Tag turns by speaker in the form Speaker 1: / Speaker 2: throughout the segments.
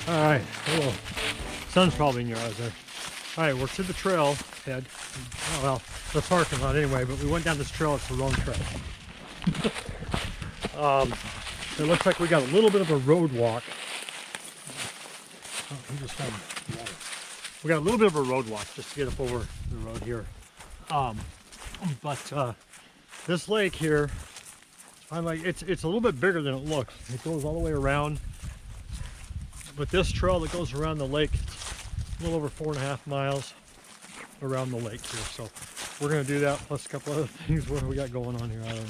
Speaker 1: All right, hello. Sun's probably in your eyes there. All right, we're to the trail head. Oh, well, the parking lot anyway, but we went down this trail. It's the wrong trail. It looks like we got a little bit of a road walk. Oh, he just found water. We got a little bit of a road walk just to get up over the road here. But this lake here, it's a little bit bigger than it looks. It goes all the way around. But this trail that goes around the lake, it's a little over 4.5 miles around the lake here. So we're going to do that plus a couple other things. What do we got going on here? I don't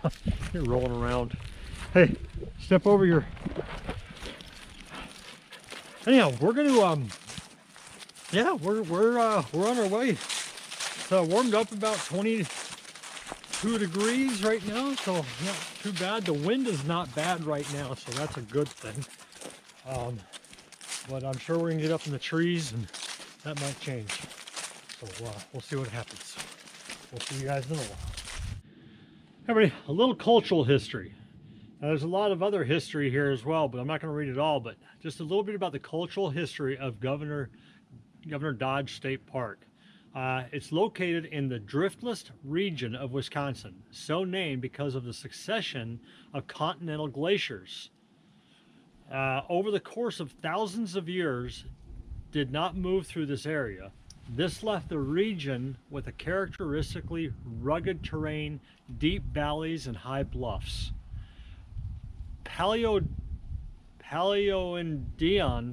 Speaker 1: know. You're rolling around. Hey, step over your... Anyhow, we're going to, yeah, we're on our way. So warmed up about 22 degrees right now, so not too bad. The wind is not bad right now, so that's a good thing. But I'm sure we're gonna get up in the trees and that might change. So we'll see what happens. We'll see you guys in a while. Everybody, a little cultural history. Now, there's a lot of other history here as well, but I'm not gonna read it all, but just a little bit about the cultural history of Governor Dodge State Park. It's located in the driftless region of Wisconsin, so named because of the succession of continental glaciers. Over the course of thousands of years, did not move through this area. This left the region with a characteristically rugged terrain, deep valleys, and high bluffs. Paleogene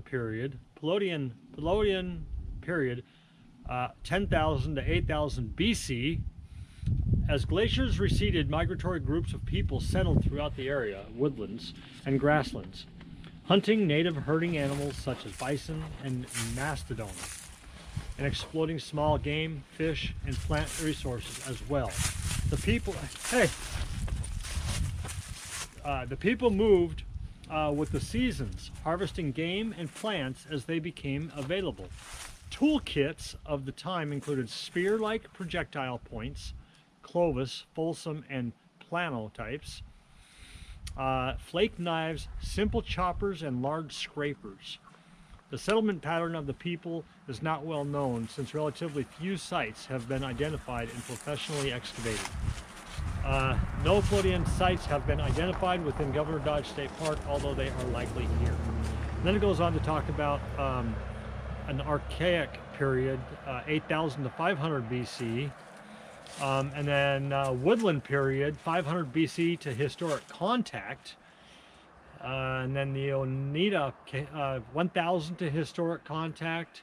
Speaker 1: period, 10,000 to 8,000 BC. As glaciers receded, migratory groups of people settled throughout the area, woodlands and grasslands, hunting native herding animals such as bison and mastodon, and exploiting small game, fish, and plant resources as well. The people moved with the seasons, harvesting game and plants as they became available. Toolkits of the time included spear-like projectile points, clovis, fulsome, and plano types, flake knives, simple choppers, and large scrapers. The settlement pattern of the people is not well known, since relatively few sites have been identified and professionally excavated. No Floridian sites have been identified within Governor Dodge State Park, although they are likely here. And then it goes on to talk about an archaic period, 8,000 to 500 BC, and then woodland period, 500 BC to historic contact, and then the Oneida, 1000 to historic contact,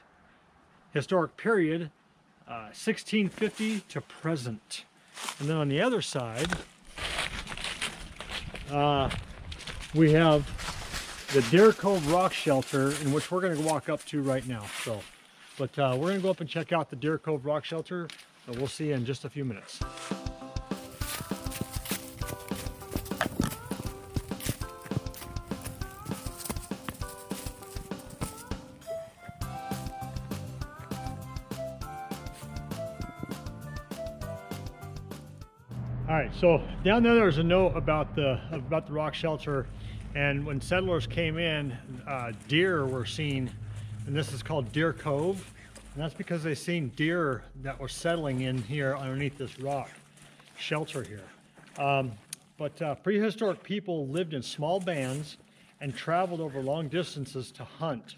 Speaker 1: historic period, 1650 to present. And then on the other side, we have the Deer Cove Rock Shelter, in which we're going to walk up to right now. So, but we're going to go up and check out the Deer Cove Rock Shelter, and we'll see you in just a few minutes. All right, so down there's a note about the rock shelter, and when settlers came in, deer were seen, and this is called Deer Cove, and that's because they seen deer that were settling in here underneath this rock shelter here. But prehistoric people lived in small bands and traveled over long distances to hunt,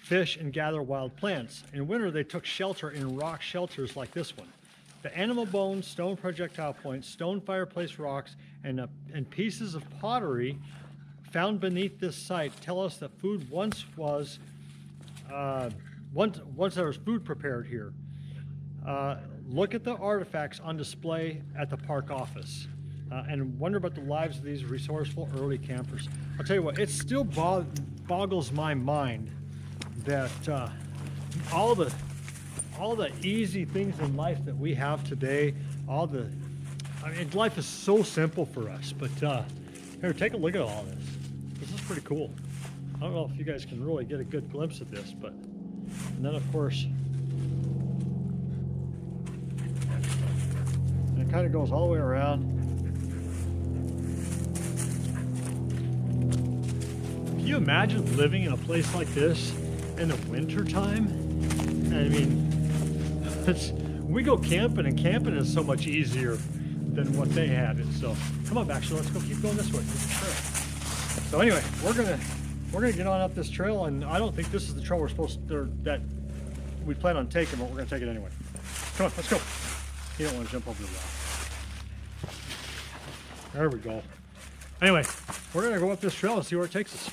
Speaker 1: fish, and gather wild plants. In winter, they took shelter in rock shelters like this one. The animal bones, stone projectile points, stone fireplace rocks, and pieces of pottery found beneath this site tell us that food once there was food prepared here. Look at the artifacts on display at the park office. and wonder about the lives of these resourceful early campers. I'll tell you what, it still boggles my mind that all the easy things in life that we have today, I mean, life is so simple for us, but here, take a look at all this. This is pretty cool. I don't know if you guys can really get a good glimpse of this, but, and then of course, it kind of goes all the way around. Can you imagine living in a place like this in the winter time? I mean, we go camping, and camping is so much easier than what they had it. So come on, Baxter, let's go keep going this way. There's a trail. So anyway, we're gonna get on up this trail, and I don't think this is the trail that we plan on taking, but we're gonna take it anyway. Come on, let's go. You don't want to jump over the rock. There we go. Anyway, we're gonna go up this trail and see where it takes us.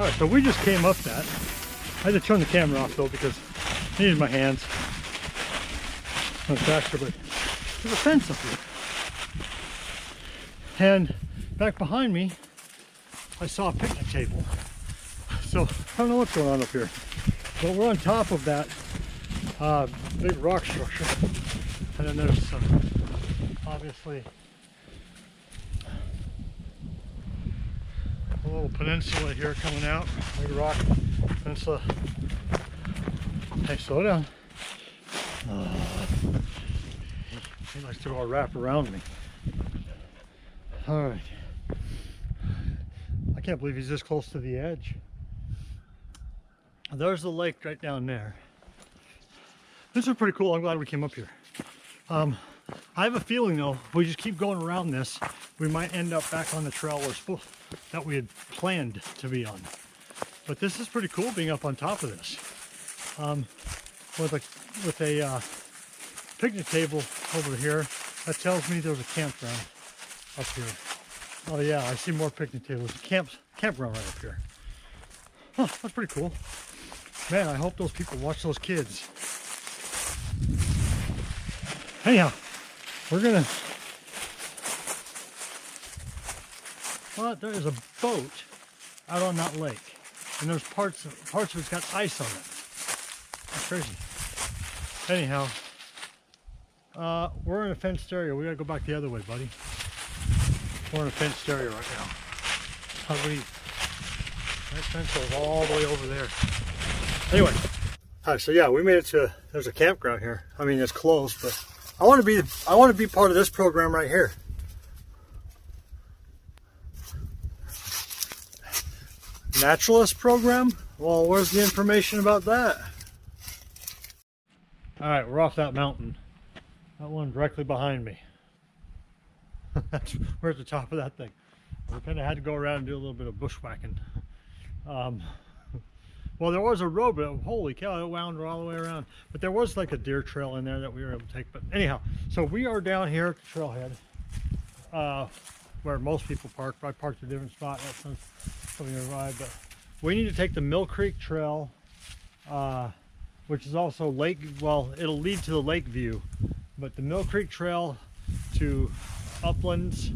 Speaker 1: All right, so we just came up that. I had to turn the camera off though because I needed my hands. No faster, but there's a fence up here. And back behind me, I saw a picnic table. So I don't know what's going on up here, but we're on top of that big rock structure. And then there's obviously a little peninsula here coming out, big rock peninsula. Hey, slow down. He likes to go wrap around me. All right. I can't believe he's this close to the edge. There's the lake right down there. This is pretty cool. I'm glad we came up here. I have a feeling though, if we just keep going around this, we might end up back on the trail that we had planned to be on. But this is pretty cool being up on top of this. With a picnic table over here, that tells me there's a campground up here. Oh yeah, I see more picnic tables. Campground right up here. Huh, that's pretty cool. Man, I hope those people watch those kids. Anyhow, we're gonna, well, there is a boat out on that lake, and there's parts of it's got ice on it. That's crazy. Anyhow, we're in a fenced area. We gotta go back the other way, buddy. We're in a fenced area right That fence goes all the way over there. Anyway, all right, so yeah, we made it to, there's a campground here. I mean, it's closed, but I want to be part of this program right here. Naturalist program? Well, where's the information about that? All right, we're off that mountain. That one directly behind me. We're at the top of that thing. We kind of had to go around and do a little bit of bushwhacking. Well, there was a road, but holy cow, it wound all the way around. But there was like a deer trail in there that we were able to take. But anyhow, so we are down here at the trailhead, where most people park. I parked a different spot. That's something nearby. But we need to take the Mill Creek Trail, which is also lake. Well, it'll lead to the lake view, but the Mill Creek Trail to Uplands,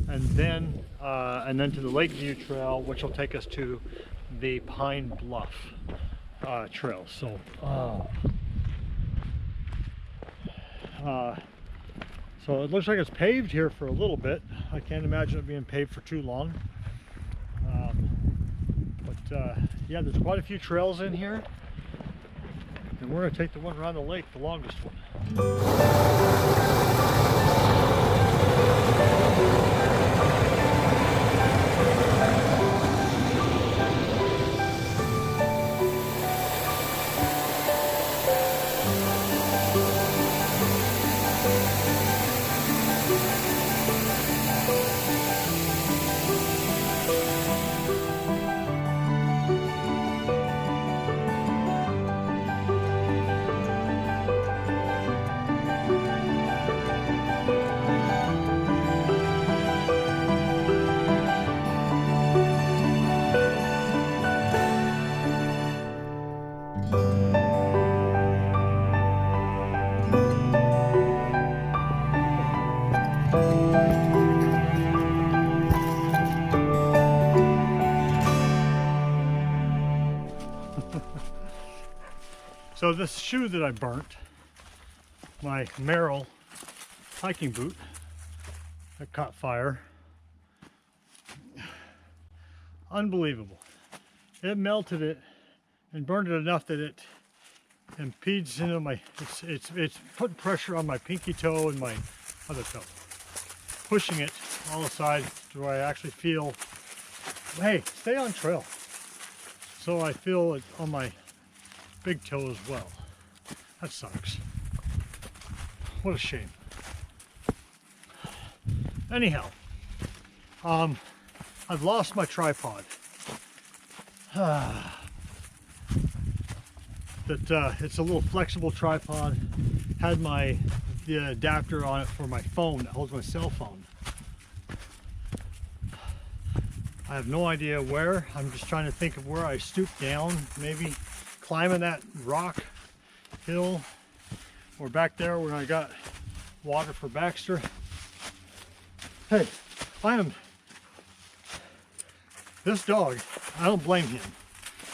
Speaker 1: and then to the Lakeview Trail, which will take us to the Pine Bluff Trail. So, so it looks like it's paved here for a little bit. I can't imagine it being paved for too long. Yeah, there's quite a few trails in here, and we're going to take the one around the lake, the longest one. So this shoe that I burnt, my Merrill hiking boot, that caught fire. Unbelievable. It melted it and burned it enough that it impedes into my, it's putting pressure on my pinky toe and my other toe, pushing it all aside to where I actually feel, hey, stay on trail. So I feel it on my big toe as well. That sucks. What a shame. Anyhow, I've lost my tripod. It's a little flexible tripod. Had the adapter on it for my phone that holds my cell phone. I have no idea where. I'm just trying to think of where I stooped down, maybe climbing that rock hill, or back there where I got water for Baxter. Hey, this dog, I don't blame him.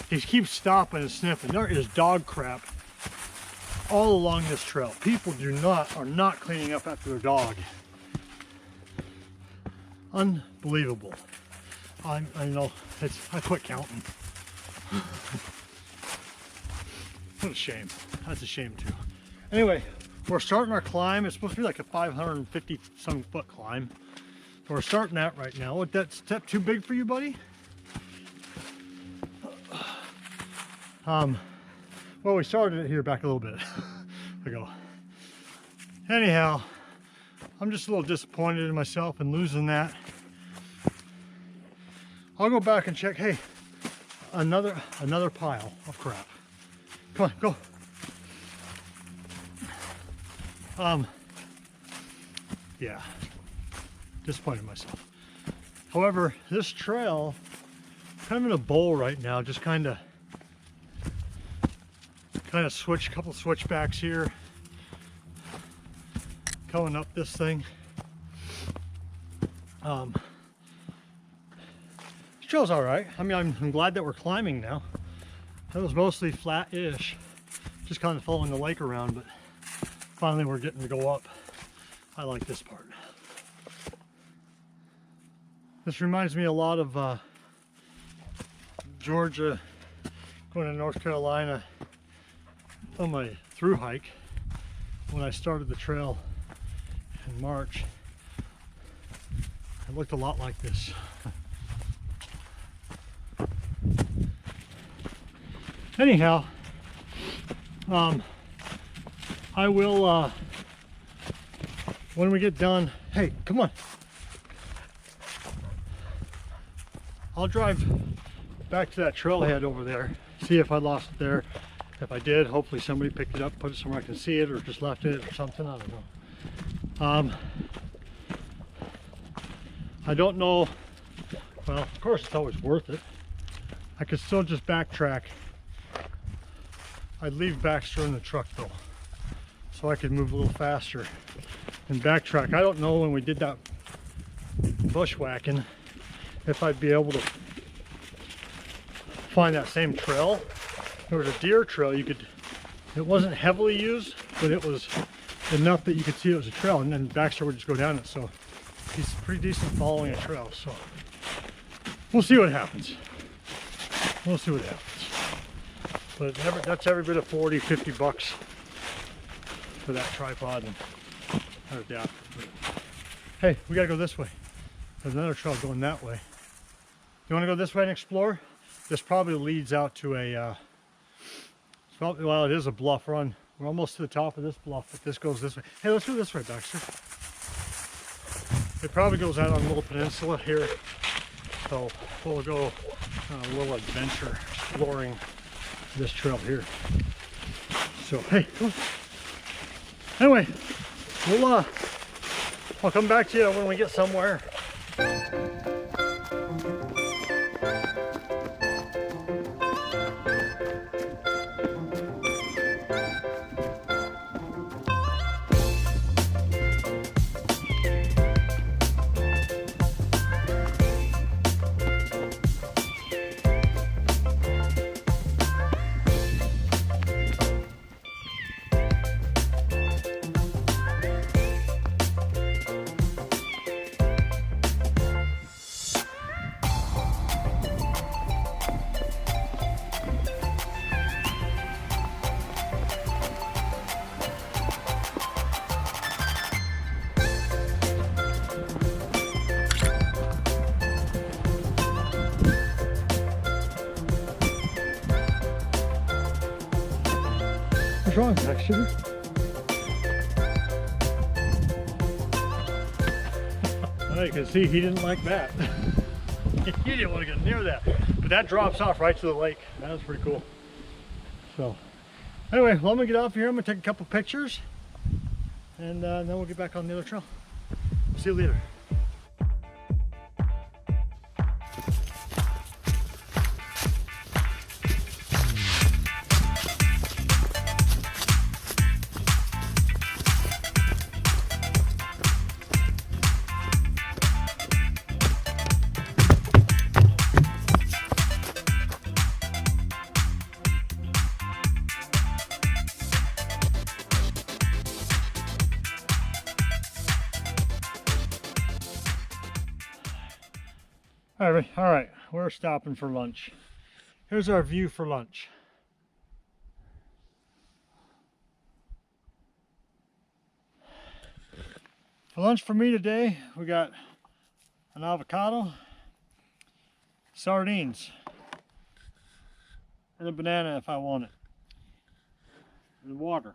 Speaker 1: He keeps stopping and sniffing. There is dog crap all along this trail. People are not cleaning up after their dog. Unbelievable. I know, I quit counting. What a shame. That's a shame too. Anyway, we're starting our climb. It's supposed to be like a 550 some foot climb. So we're starting that right now. Is that step too big for you, buddy? Well, we started it here back a little bit ago. Anyhow, I'm just a little disappointed in myself and losing that. I'll go back and check. Hey, another pile of crap. Come on, go. Yeah, disappointed in myself. However, this trail, kind of in a bowl right now, just kind of switch, couple switchbacks here, going up this thing. This trail's all right. I mean, I'm glad that we're climbing now. It was mostly flat-ish, just kind of following the lake around, but finally we're getting to go up. I like this part. This reminds me a lot of Georgia, going to North Carolina on my through hike. When I started the trail in March, it looked a lot like this. Anyhow, I will, when we get done, hey, come on. I'll drive back to that trailhead over there, see if I lost it there. If I did, hopefully somebody picked it up, put it somewhere I can see it, or just left it or something, I don't know. I don't know, well, of course it's always worth it. I could still just backtrack. I'd leave Baxter in the truck though, so I could move a little faster and backtrack. I don't know when we did that bushwhacking if I'd be able to find that same trail. There was a deer trail it wasn't heavily used, but it was enough that you could see it was a trail, and then Baxter would just go down it. So he's pretty decent following a trail. So we'll see what happens. We'll see what happens. But that's every bit of 40, 50 bucks for that tripod and that adapter. Hey, we gotta go this way. There's another trail going that way. You wanna go this way and explore? This probably leads out to a, well, it is a bluff run. We're almost to the top of this bluff, but this goes this way. Hey, let's go this way, Baxter. It probably goes out on a little peninsula here. So we'll go on a little adventure exploring this trail here. So, hey, come on. Anyway, I'll come back to you when we get somewhere. What's wrong, Baxter? Well, you can see he didn't like that. He didn't want to get near that. But that drops off right to the lake. That was pretty cool. So, anyway, well, I'm going to get off here. I'm going to take a couple pictures. And then we'll get back on the other trail. See you later. All right, we're stopping for lunch. Here's our view for lunch. For lunch for me today, we got an avocado, sardines, and a banana if I want it, and water.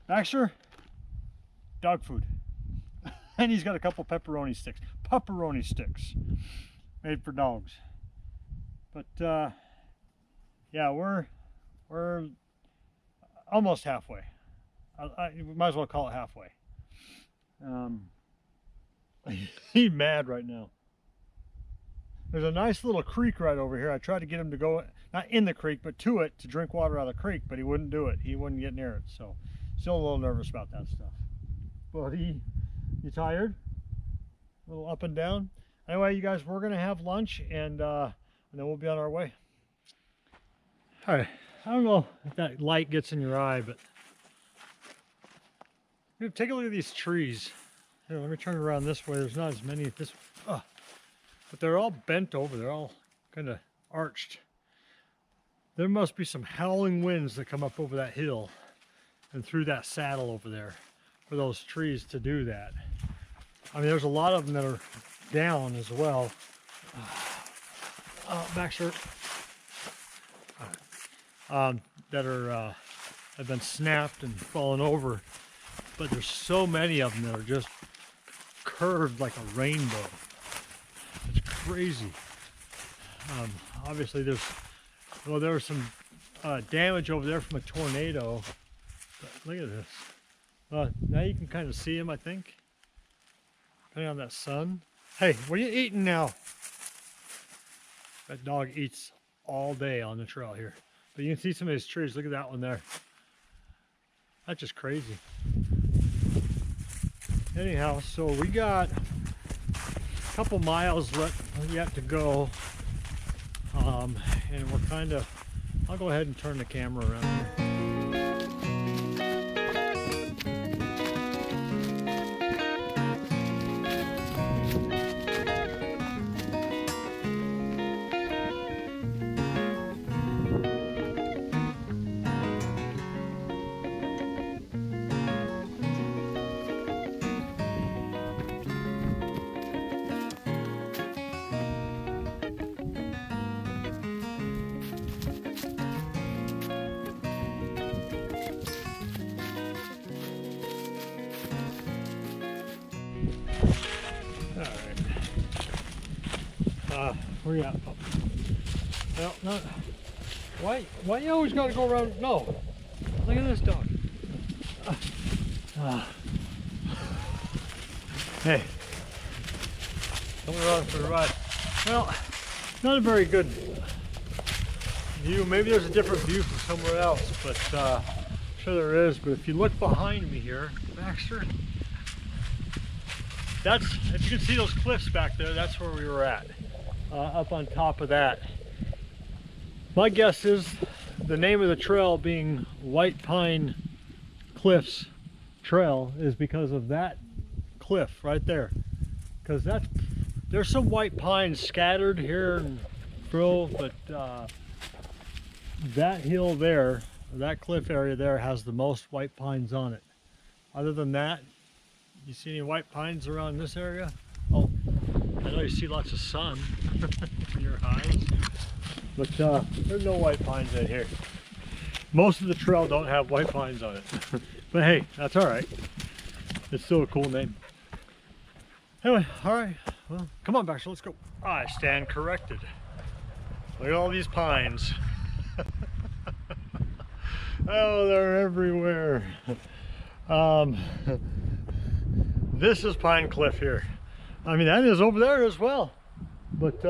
Speaker 1: Baxter, dog food. And he's got a couple pepperoni sticks made for dogs. But yeah, we're almost halfway. I might as well call it halfway. He's mad right now. There's a nice little creek right over here. I tried to get him to go, not in the creek, but to it to drink water out of the creek, but he wouldn't do it. He wouldn't get near it. So still a little nervous about that stuff. Buddy, you tired? A little up and down? Anyway, you guys, we're gonna have lunch and then we'll be on our way. All right, I don't know if that light gets in your eye, but take a look at these trees. Here, let me turn it around this way. There's not as many this. but they're all bent over. They're all kind of arched. There must be some howling winds that come up over that hill and through that saddle over there for those trees to do that. I mean, there's a lot of them that are down as well. Baxter. That are have been snapped and fallen over, but there's so many of them that are just curved like a rainbow. It's crazy. Obviously, there was some damage over there from a tornado. But look at this. Now you can kind of see them, I think. Depending on that sun. Hey, what are you eating now? That dog eats all day on the trail here. But you can see some of these trees. Look at that one there. That's just crazy. Anyhow, so we got a couple miles yet to go. And we're kind of, I'll go ahead and turn the camera around here. Where you at, pup? Well, not. Why you always gotta go around? No. Look at this dog. Hey. Coming around for the ride. Well, not a very good view. Maybe there's a different view from somewhere else, but I'm sure there is. But if you look behind me here, Baxter, if you can see those cliffs back there, that's where we were at. Up on top of that. My guess is the name of the trail being White Pine Cliffs Trail is because of that cliff right there. Because there's some white pines scattered here in Grove, but that hill there, that cliff area there has the most white pines on it. Other than that, you see any white pines around this area? Oh, I know you see lots of sun in your eyes, but there's no white pines in here. Most of the trail don't have white pines on it. But hey, that's all right. It's still a cool name. Anyway, all right. Well, come on, Baxter, let's go. I stand corrected. Look at all these pines. Oh, they're everywhere. This is Pine Cliff here. I mean, that is over there as well, but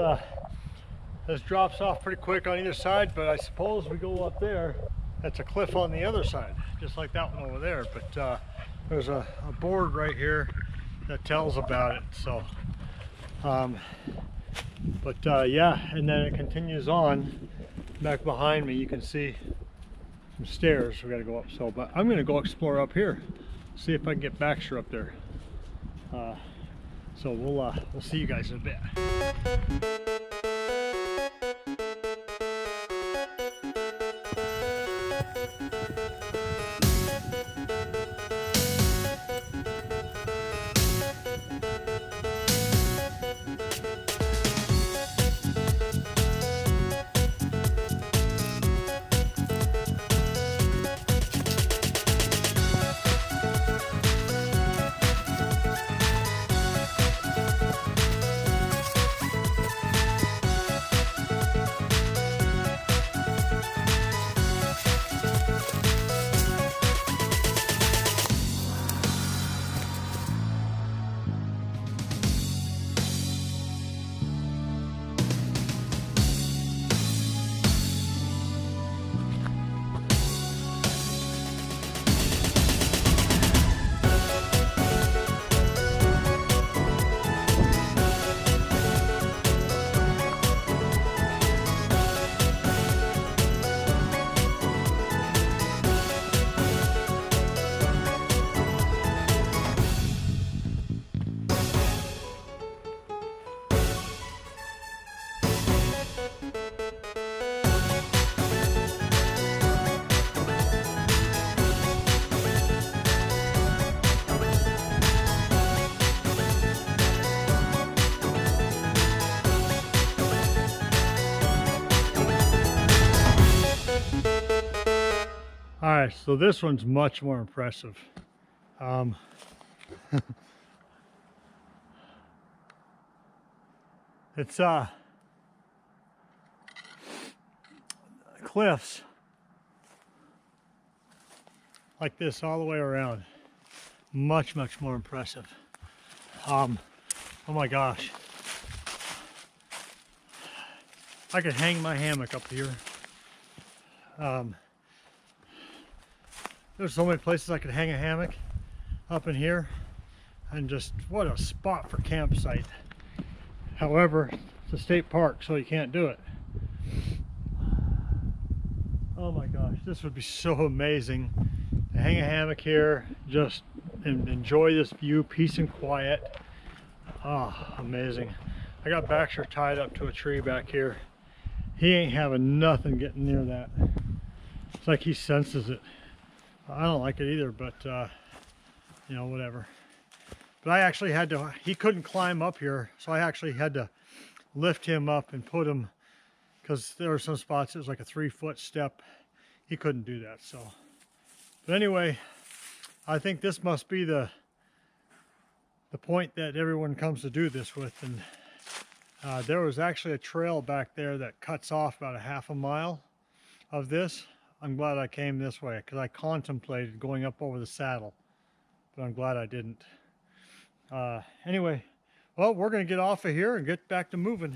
Speaker 1: this drops off pretty quick on either side. But I suppose we go up there, that's a cliff on the other side, just like that one over there. But there's a board right here that tells about it. So yeah, and then it continues on. Back behind me you can see some stairs we got to go up. So but I'm going to go explore up here, see if I can get Baxter up there. So we'll see you guys in a bit. right, so this one's much more impressive. It's cliffs like this all the way around. Much more impressive. Oh my gosh, I could hang my hammock up here. There's so many places I could hang a hammock up in here, and just what a spot for campsite. However, it's a state park, so you can't do it. Oh my gosh, this would be so amazing to hang a hammock here, just enjoy this view, peace and quiet. Oh, amazing. I got Baxter tied up to a tree back here. He ain't having nothing getting near that. It's like he senses it. I don't like it either, but you know, whatever. But I actually had to, he couldn't climb up here, so I actually had to lift him up and put him, because there were some spots it was like a 3-foot step. He couldn't do that, so. But anyway, I think this must be the point that everyone comes to do this with. And there was actually a trail back there that cuts off about a half a mile of this. I'm glad I came this way, because I contemplated going up over the saddle, but I'm glad I didn't. Anyway, well, we're going to get off of here and get back to moving.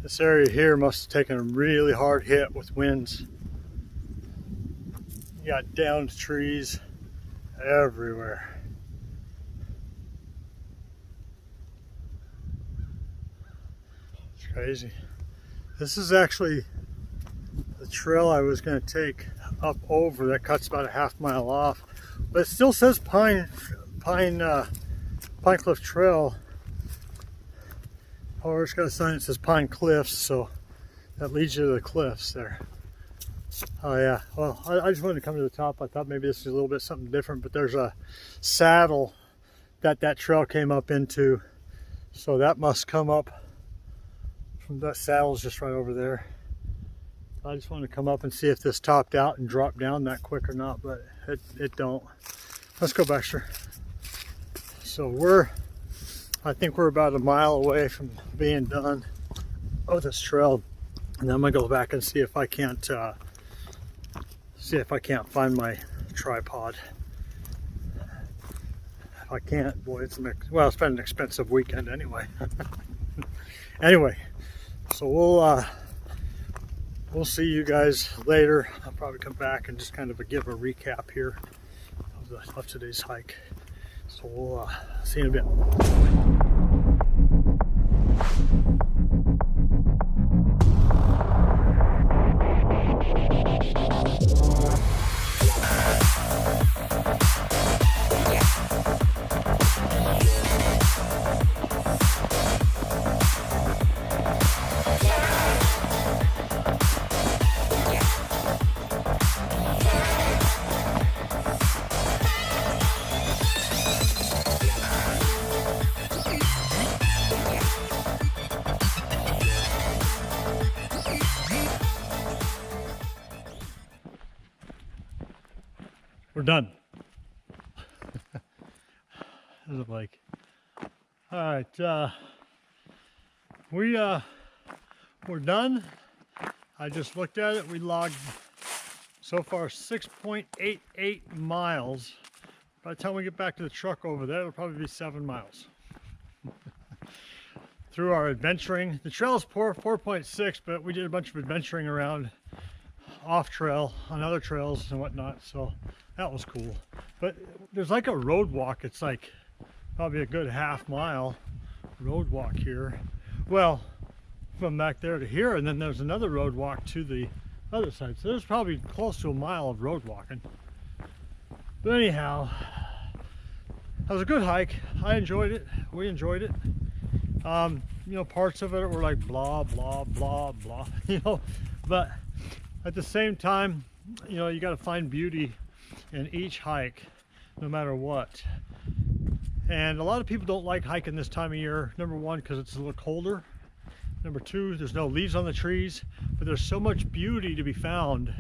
Speaker 1: This area here must have taken a really hard hit with winds. You got downed trees everywhere. It's crazy. This is actually the trail I was going to take up over that cuts about a half mile off, but it still says Pine Cliff Trail. Oh, it's got a sign that says Pine Cliffs, so that leads you to the cliffs there. Oh yeah, well, I just wanted to come to the top. I thought maybe this is a little bit something different, but there's a saddle that trail came up into, so that must come up from that saddle's just right over there. I just wanted to come up and see if this topped out and dropped down that quick or not, but it don't. Let's go, Baxter. So I think we're about a mile away from being done with this trail, and then I'm gonna go back and see if I can't find my tripod. If I can't, boy, it's been an expensive weekend anyway. Anyway, so we'll see you guys later. I'll probably come back and just kind of give a recap here of today's hike. So we'll see you in a bit. done. There's a lake. All right, we're done. I just looked at it. We logged so far 6.88 miles. By the time we get back to the truck over there, it'll probably be 7 miles. Through our adventuring. The trail's 4.6, but we did a bunch of adventuring around off trail on other trails and whatnot, so that was cool. But there's like a road walk. It's like probably a good half-mile road walk here. Well, from back there to here, and then there's another road walk to the other side. So there's probably close to a mile of road walking. But anyhow, that was a good hike. I enjoyed it. We enjoyed it. You know, parts of it were like blah, blah, blah, blah, you know, but at the same time, you know, you got to find beauty in each hike, no matter what. And a lot of people don't like hiking this time of year. Number one, because it's a little colder. Number two, there's no leaves on the trees, but there's so much beauty to be found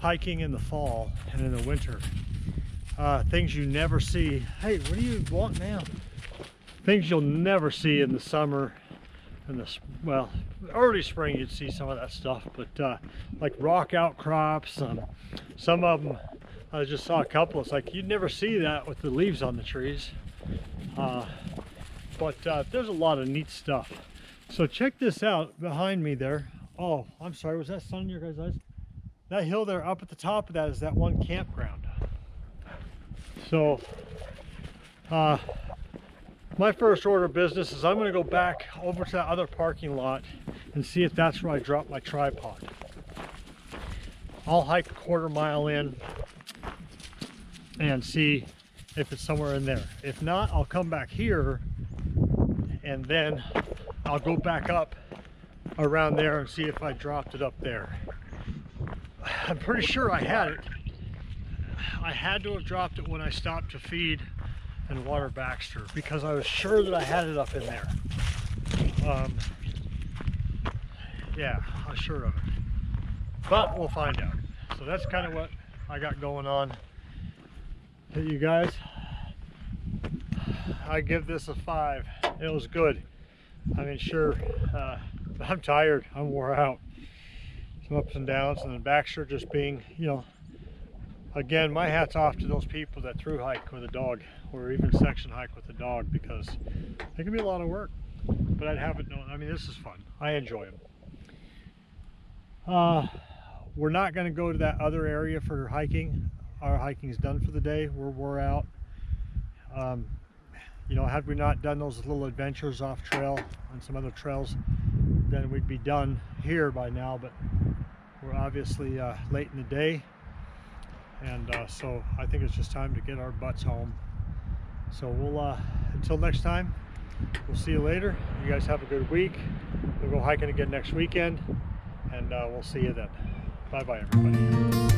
Speaker 1: hiking in the fall and in the winter. Things you never see. Hey, what do you want now? Things you'll never see in the summer and the, well, early spring you'd see some of that stuff, but like rock outcrops, some of them, I just saw a couple, it's like you'd never see that with the leaves on the trees. But there's a lot of neat stuff. So check this out behind me there. Oh, I'm sorry, was that sun in your guys' eyes? That hill there up at the top of that is that one campground. So my first order of business is I'm going to go back over to that other parking lot and see if that's where I drop my tripod. I'll hike a quarter mile in and see if it's somewhere in there. If not, I'll come back here and then I'll go back up around there and see if I dropped it up there. I'm pretty sure I had it. I had to have dropped it when I stopped to feed and water Baxter, because I was sure that I had it up in there. Yeah, I was sure of it. But we'll find out. So that's kind of what I got going on. Hey, you guys, I give this a 5. It was good. I mean, sure, I'm tired. I'm wore out. Some ups and downs, and then Baxter just being, you know, again, my hat's off to those people that through hike with a dog, or even section hike with a dog, because it can be a lot of work. But I'd have it known. I mean, this is fun. I enjoy them. We're not going to go to that other area for hiking. Our hiking's done for the day. We're out. You know, had we not done those little adventures off trail on some other trails, then we'd be done here by now. But we're obviously late in the day, and so I think it's just time to get our butts home. So we'll until next time, we'll see you later. You guys have a good week. We'll go hiking again next weekend, and we'll see you then. Bye bye, everybody.